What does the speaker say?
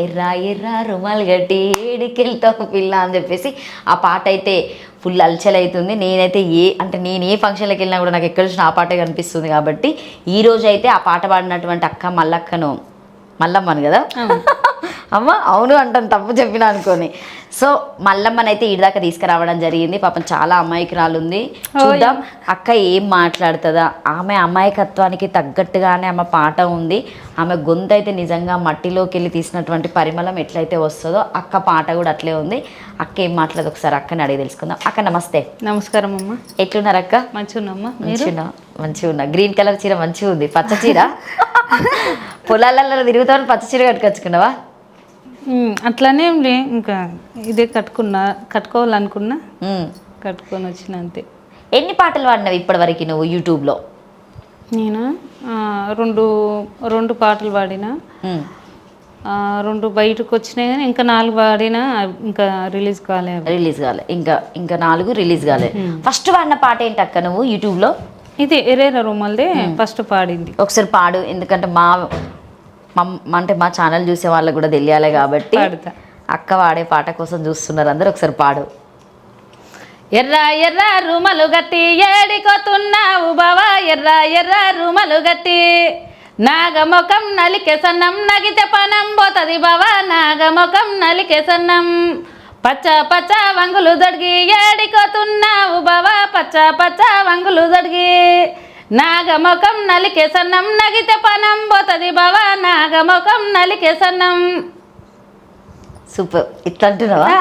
ఎర్రా ఎర్రా రుమాలు గట్టి ఏడికెళ్తావు పిల్ల అని చెప్పేసి ఆ పాట అయితే ఫుల్ అల్చల్ అవుతుంది. నేనైతే నేను ఏ ఫంక్షన్లకు వెళ్ళినా కూడా నాకు ఎక్కడ చూసిన ఆ పాటే కనిపిస్తుంది. కాబట్టి ఈరోజు అయితే ఆ పాట పాడినటువంటి అక్క మల్లమ్మను కదా అమ్మ అవును అంటాను తప్పు చెప్పినా అనుకోని. సో మల్లమ్మనైతే ఈడిదాకా తీసుకురావడం జరిగింది. పాపం చాలా అమాయకురాలు ఉంది. చూద్దాం అక్క ఏం మాట్లాడుతుందా. ఆమె అమాయకత్వానికి తగ్గట్టుగానే ఆమె పాట ఉంది. ఆమె గొంతు అయితే నిజంగా మట్టిలోకి వెళ్ళి తీసినటువంటి పరిమళం ఎట్లయితే వస్తుందో అక్క పాట కూడా అట్లే ఉంది. అక్క ఏం మాట్లాడదు ఒకసారి అక్కని అడిగి తెలుసుకుందాం. అక్క నమస్తే. నమస్కారం అమ్మ. ఎట్లున్నారు అక్క? మంచిగున్నామ్మా. మంచిగా ఉన్నా. గ్రీన్ కలర్ చీర మంచిగా ఉంది. పచ్చ చీర పొలాలలో తిరుగుతామని పచ్చ చీర కట్టుకొచ్చుకున్నావా? అట్లానే ఇంకా ఇదే కట్టుకోవాలనుకున్నా కట్టుకొని వచ్చిన అంతే. ఎన్ని పాటలు పాడినావు ఇప్పటి వరకు నువ్వు యూట్యూబ్లో? నేను రెండు పాటలు పాడినా, 2 బయటకు వచ్చినాయి కానీ ఇంకా 4 పాడినా ఇంకా రిలీజ్ కాలే. ఇంకా 4 రిలీజ్ కాలే. ఫస్ట్ పాడిన పాట ఏంటి అక్క నువ్వు యూట్యూబ్లో? ఇది ఎరేరా రూమల్దే ఫస్ట్ పాడింది. ఒకసారి పాడు, ఎందుకంటే మా ఛానల్ చూసే వాళ్ళకు కూడా తెలియాలి కాబట్టి. అక్క పాడే పాట కోసం చూస్తున్నారు అందరు. ఒకసారి పాడు. ఎర్ర ఎర్ర రుమలు గట్టి ఏడికొతున్నావు బావా, ఎర్ర ఎర్ర రుమలు గట్టి నాగముఖం నలికే సన్నం నగితే పనం పోతది బావా, నాగముఖం నలికే సన్నం పచ్చ పచ్చ వంగులు దొడిగి ఏడికొతున్నావు బావా, పచ్చ పచ్చ వంగులు దొడిగి నాగముఖం నలికే సన్నం నగితే పనం పోతది బావా, నాగముఖం నలికే సన్నం. సూపర్. ఇట్లా అంటున్నావా?